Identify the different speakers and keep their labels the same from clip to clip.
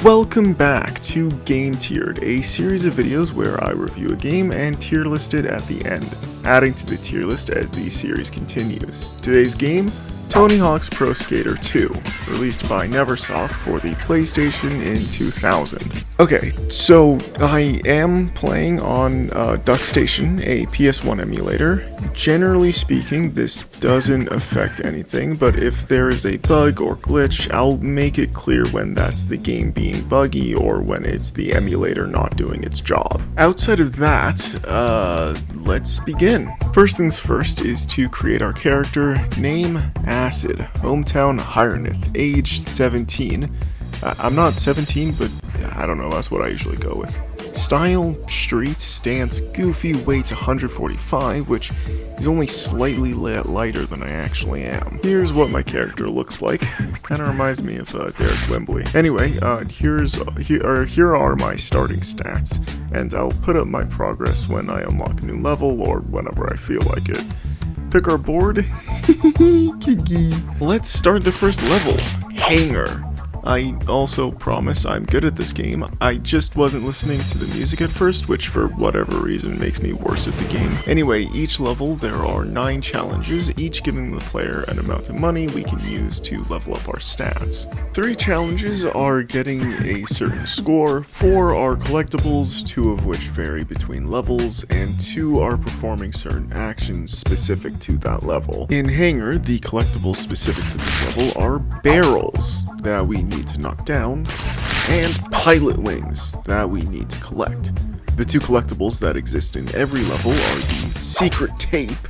Speaker 1: Welcome back to Game Tiered, a series of videos where I review a game and tier list it at the end, adding to the tier list as the series continues. Today's game, Tony Hawk's Pro Skater 2, released by Neversoft for the PlayStation in 2000. Okay, so I am playing on DuckStation, a PS1 emulator. Generally speaking, this doesn't affect anything, but if there is a bug or glitch, I'll make it clear when that's the game being buggy or when it's the emulator not doing its job. Outside of that, let's begin. First things first is to create our character. Name, Acid, hometown, Hirenith, age 17. I'm not 17, but I don't know, that's what I usually go with. Style, street, stance, goofy, weight 145, which is only slightly lighter than I actually am. Here's what my character looks like. Kinda reminds me of Derek Wembley. Anyway, here are my starting stats, and I'll put up my progress when I unlock a new level or whenever I feel like it. Pick our board. Let's start the first level, Hangar. I also promise I'm good at this game. I just wasn't listening to the music at first, which for whatever reason makes me worse at the game. Anyway, each level there are 9 challenges, each giving the player an amount of money we can use to level up our stats. 3 challenges are getting a certain score, 4 are collectibles, 2 of which vary between levels, and 2 are performing certain actions specific to that level. In Hangar, the collectibles specific to this level are barrels that we need to knock down, and pilot wings that we need to collect. The 2 collectibles that exist in every level are the secret tape,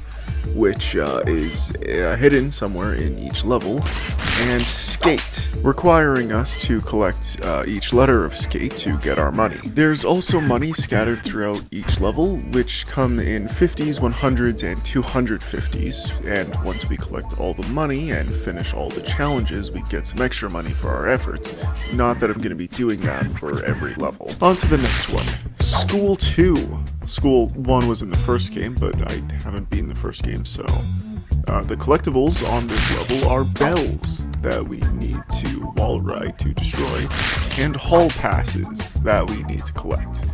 Speaker 1: which is hidden somewhere in each level, and skate, requiring us to collect each letter of skate to get our money. There's also money scattered throughout each level, which come in 50s, 100s, and 250s, and once we collect all the money and finish all the challenges, we get some extra money for our efforts. Not that I'm going to be doing that for every level. On to the next one. School 2. School 1 was in the first game, but I haven't beaten the first game, so... the collectibles on this level are bells that we need to wall ride to destroy, and hall passes that we need to collect.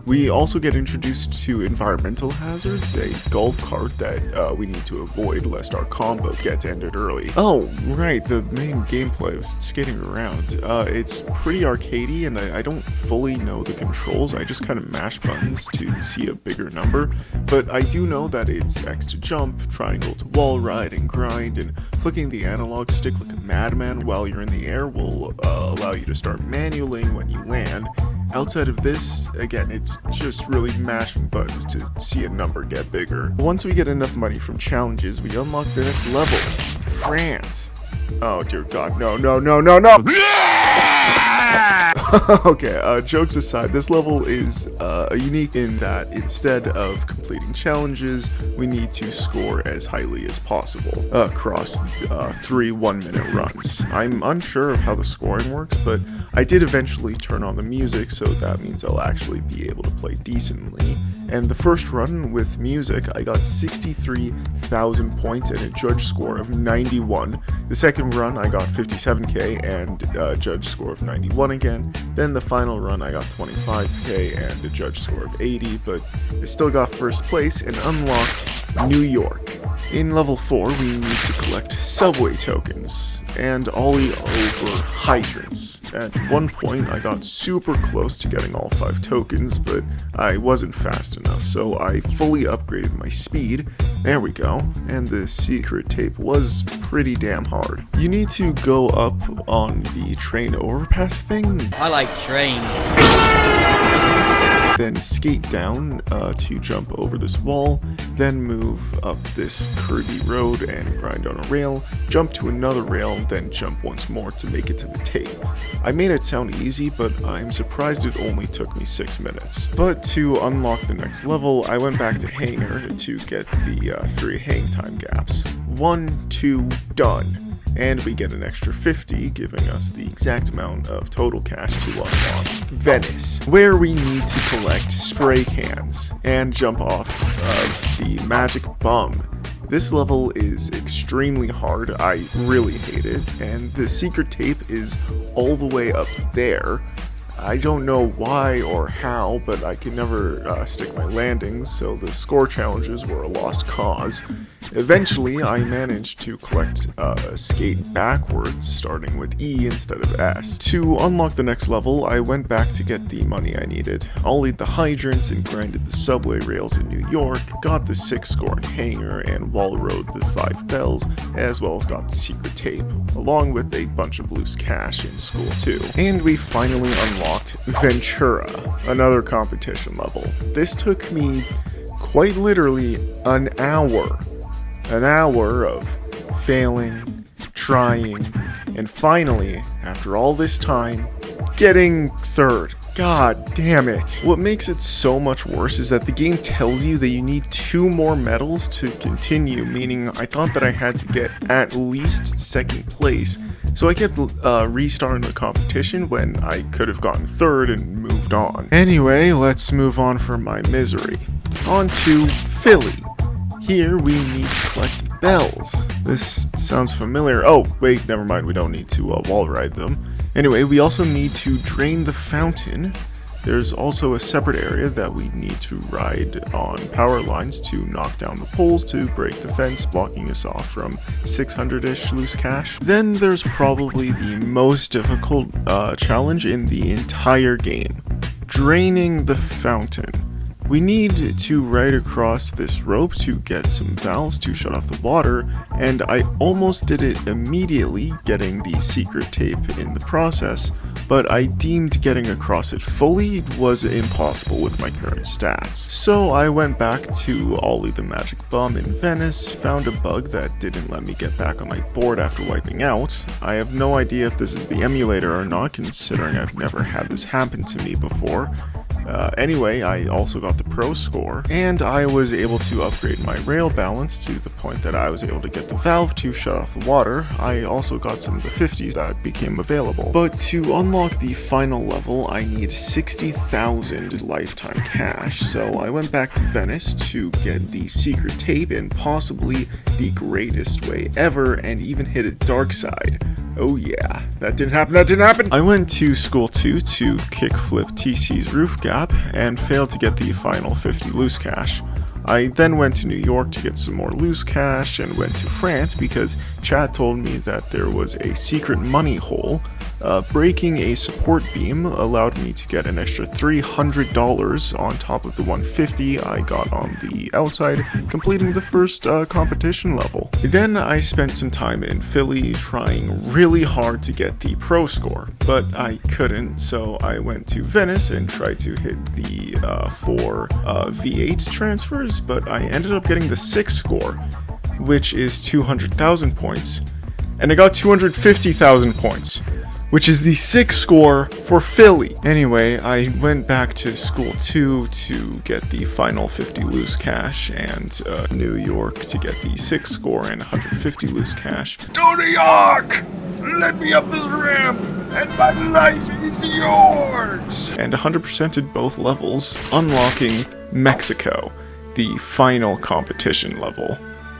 Speaker 1: We also get introduced to environmental hazards, a golf cart that we need to avoid lest our combo gets ended early. Oh, right, the main gameplay of skating around. It's pretty arcadey, and I don't fully know the controls. I just kind of mash buttons to see a bigger number, but I do know that it's X to jump, triangle to wall ride and grind, and flicking the analog stick like a madman while you're in the air will allow you to start manualing when you land. Outside of this, again, it's just really mashing buttons to see a number get bigger. Once we get enough money from challenges, we unlock the next level, France. Oh dear God, no. Okay, jokes aside, this level is unique in that instead of completing challenges, we need to score as highly as possible across 3 1-minute runs. I'm unsure of how the scoring works, but I did eventually turn on the music, so that means I'll actually be able to play decently. And the first run with music, I got 63,000 points and a judge score of 91. The second run, I got 57k and a judge score of 91 again. Then the final run, I got 25k and a judge score of 80, but I still got first place and unlocked New York. In level 4, we need to collect subway tokens and ollie over hydrants. At one point, I got super close to getting all 5 tokens, but I wasn't fast enough, so I fully upgraded my speed. There we go, and the secret tape was pretty damn hard. You need to go up on the train overpass thing.
Speaker 2: I like trains.
Speaker 1: Then skate down to jump over this wall, then move up this curvy road and grind on a rail, jump to another rail, then jump once more to make it to the tape. I made it sound easy, but I'm surprised it only took me 6 minutes. But to unlock the next level, I went back to Hangar to get the 3 hang time gaps. 1, 2, done. And we get an extra 50, giving us the exact amount of total cash to unlock Venice, where we need to collect spray cans and jump off of the magic bum. This level is extremely hard, I really hate it, and the secret tape is all the way up there, I don't know why or how, but I could never stick my landings, so the score challenges were a lost cause. Eventually, I managed to collect skate backwards, starting with E instead of S. To unlock the next level, I went back to get the money I needed, ollied the hydrants and grinded the subway rails in New York, got the 6 score in Hangar, and wall rode the 5 bells, as well as got the secret tape, along with a bunch of loose cash in school too. And we finally unlocked Ventura, another competition level. This took me quite literally an hour of failing, trying, and finally, after all this time, getting third. God damn it. What makes it so much worse is that the game tells you that you need 2 more medals to continue, meaning I thought that I had to get at least 2nd place, so I kept restarting the competition when I could have gotten 3rd and moved on. Anyway, let's move on from my misery. On to Philly. Here we need to collect bells. This sounds familiar. Oh, wait, never mind, we don't need to wall ride them. Anyway, we also need to drain the fountain. There's also a separate area that we need to ride on power lines to knock down the poles to break the fence, blocking us off from 600-ish loose cash. Then there's probably the most difficult challenge in the entire game. Draining the fountain. We need to ride across this rope to get some valves to shut off the water, and I almost did it immediately, getting the secret tape in the process, but I deemed getting across it fully was impossible with my current stats. So I went back to ollie the magic bomb in Venice, found a bug that didn't let me get back on my board after wiping out. I have no idea if this is the emulator or not, considering I've never had this happen to me before. Anyway, I also got the pro score, and I was able to upgrade my rail balance to the point that I was able to get the valve to shut off the water. I also got some of the 50s that became available. But to unlock the final level, I need 60,000 lifetime cash, so I went back to Venice to get the secret tape in possibly the greatest way ever, and even hit a dark side. Oh yeah, that didn't happen. I went to school 2 to kickflip TC's roof gap and failed to get the final 50 loose cash. I then went to New York to get some more loose cash and went to France because chat told me that there was a secret money hole. Breaking a support beam allowed me to get an extra $300 on top of the $150 I got on the outside, completing the first competition level. Then I spent some time in Philly trying really hard to get the pro score, but I couldn't, so I went to Venice and tried to hit the 4 V8 transfers, but I ended up getting the 6 score, which is 200,000 points, and I got 250,000 points, which is the 6 score for Philly. Anyway, I went back to school 2 to get the final 50 loose cash, and New York to get the 6 score and 150 loose cash.
Speaker 2: To New York! Let me up this ramp, and my life is yours!
Speaker 1: And 100%ed both levels, unlocking Mexico, the final competition level.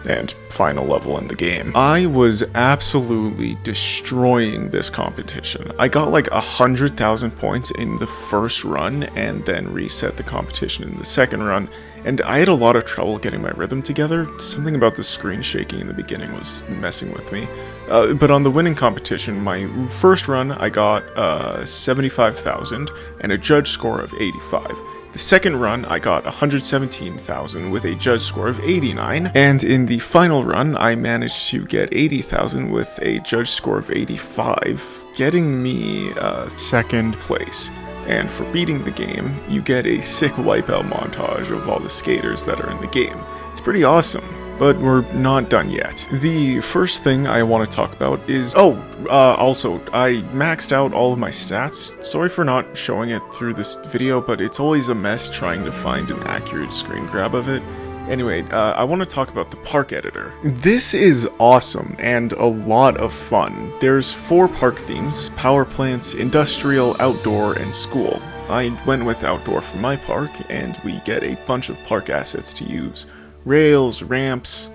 Speaker 1: And final level in the game. I was absolutely destroying this competition. I got like 100,000 points in the first run and then reset the competition in the second run, and I had a lot of trouble getting my rhythm together. Something about the screen shaking in the beginning was messing with me. But on the winning competition, my first run I got 75,000 and a judge score of 85. The second run, I got 117,000 with a judge score of 89, and in the final run, I managed to get 80,000 with a judge score of 85, getting me second place. And for beating the game, you get a sick wipeout montage of all the skaters that are in the game. It's pretty awesome. But we're not done yet. The first thing I want to talk about is... also, I maxed out all of my stats. Sorry for not showing it through this video, but it's always a mess trying to find an accurate screen grab of it. Anyway, I want to talk about the park editor. This is awesome and a lot of fun. There's 4 park themes: power plants, industrial, outdoor, and school. I went with outdoor for my park, and we get a bunch of park assets to use. Rails, ramps,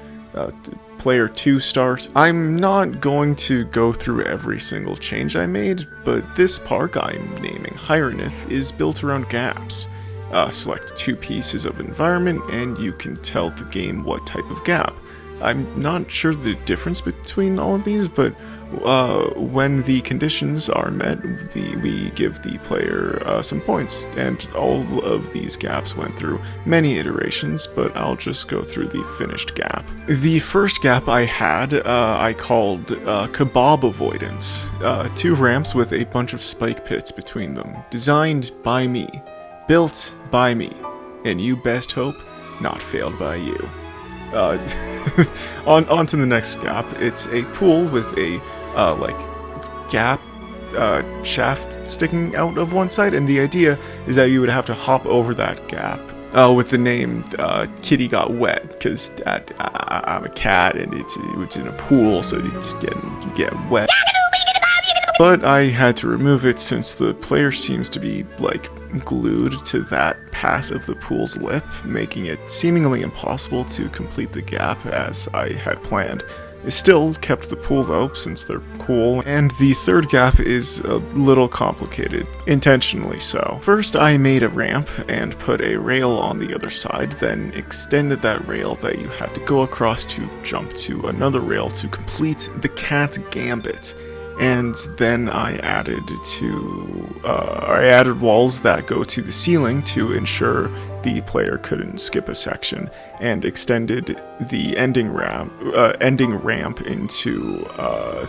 Speaker 1: Player 2 start. I'm not going to go through every single change I made, but this park I'm naming Hyrnith is built around gaps. Select 2 pieces of environment and you can tell the game what type of gap. I'm not sure the difference between all of these, but when the conditions are met, we give the player some points, and all of these gaps went through many iterations, but I'll just go through the finished gap. The first gap I had, I called Kebab Avoidance. 2 ramps with a bunch of spike pits between them, designed by me, built by me, and you best hope not failed by you. On to the next gap. It's a pool with a gap shaft sticking out of one side, and the idea is that you would have to hop over that gap with the name Kitty Got Wet, because I'm a cat and it's in a pool, so you get wet. But I had to remove it since the player seems to be glued to that path of the pool's lip, making it seemingly impossible to complete the gap as I had planned. It still kept the pool though, since they're cool, and the third gap is a little complicated, intentionally so. First I made a ramp and put a rail on the other side, then extended that rail that you had to go across to jump to another rail to complete the cat gambit. And then I added walls that go to the ceiling to ensure the player couldn't skip a section, and extended the ending ramp into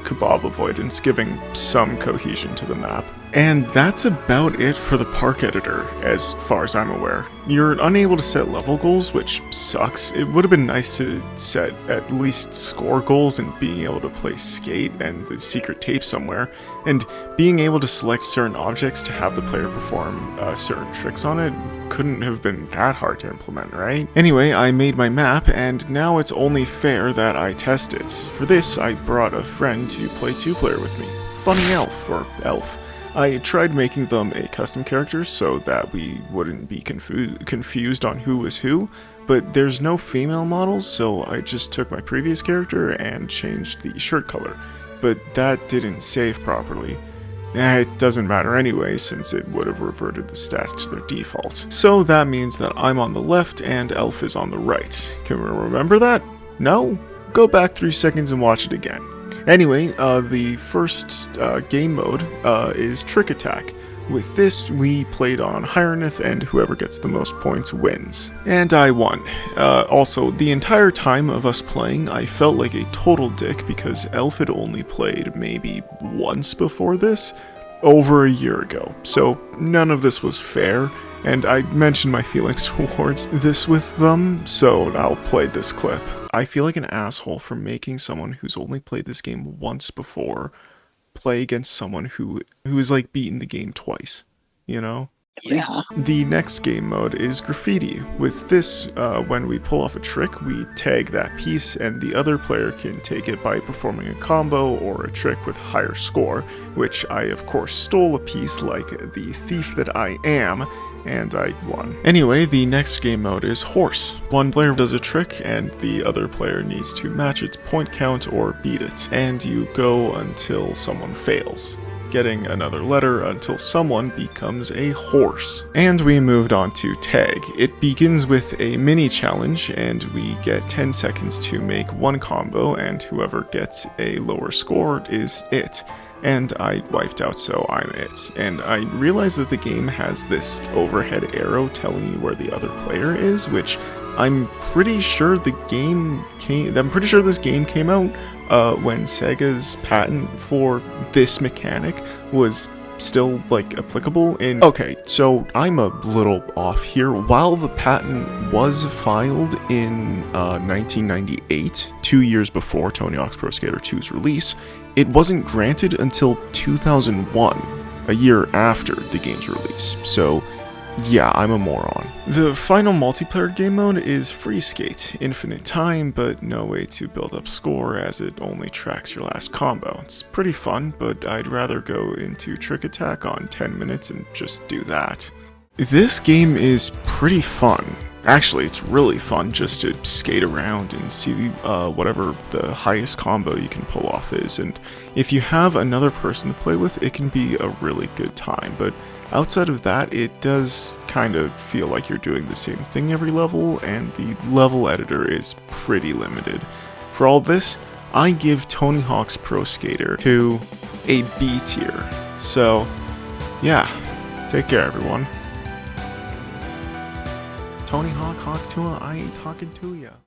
Speaker 1: Kebab Avoidance, giving some cohesion to the map. And that's about it for the park editor, as far as I'm aware. You're unable to set level goals, which sucks. It would have been nice to set at least score goals and being able to play skate and the secret tape somewhere, and being able to select certain objects to have the player perform certain tricks on it couldn't have been that hard to implement, right? Anyway, I made my map, and now it's only fair that I test it. For this, I brought a friend to play 2-player with me. Funny Elf, or Elf. I tried making them a custom character so that we wouldn't be confused on who was who, but there's no female models, so I just took my previous character and changed the shirt color. But that didn't save properly. It doesn't matter anyway, since it would have reverted the stats to their default. So that means that I'm on the left and Elf is on the right. Can we remember that? No? Go back 3 seconds and watch it again. Anyway, the first game mode is Trick Attack. With this, we played on Hyrnith, and whoever gets the most points wins. And I won. Also, the entire time of us playing, I felt like a total dick because Elf had only played maybe once before this, over a year ago. So none of this was fair, and I mentioned my feelings towards this with them, so I'll play this clip. I feel like an asshole for making someone who's only played this game once before play against someone who is beaten the game twice, you know?
Speaker 3: Yeah.
Speaker 1: The next game mode is Graffiti. With this, when we pull off a trick, we tag that piece, and the other player can take it by performing a combo or a trick with higher score, which I of course stole a piece like the thief that I am, and I won. Anyway, the next game mode is Horse. One player does a trick, and the other player needs to match its point count or beat it, and you go until someone fails, getting another letter until someone becomes a horse. And we moved on to Tag. It begins with a mini challenge, and we get 10 seconds to make one combo, and whoever gets a lower score is it. And I wiped out, so I'm it. And I realized that the game has this overhead arrow telling you where the other player is, which I'm pretty sure this game came out when Sega's patent for this mechanic was still applicable in... Okay, so I'm a little off here. While the patent was filed in 1998, 2 years before Tony Hawk's Pro Skater 2's release, it wasn't granted until 2001, a year after the game's release. So yeah, I'm a moron. The final multiplayer game mode is Free Skate. Infinite time, but no way to build up score as it only tracks your last combo. It's pretty fun, but I'd rather go into Trick Attack on 10 minutes and just do that. This game is pretty fun. Actually, it's really fun just to skate around and see whatever the highest combo you can pull off is, and if you have another person to play with, it can be a really good time, but outside of that, it does kind of feel like you're doing the same thing every level, and the level editor is pretty limited. For all this, I give Tony Hawk's Pro Skater to a B tier. So, yeah, take care everyone. Tony Hawk, Hawk Tua, I ain't talking to ya.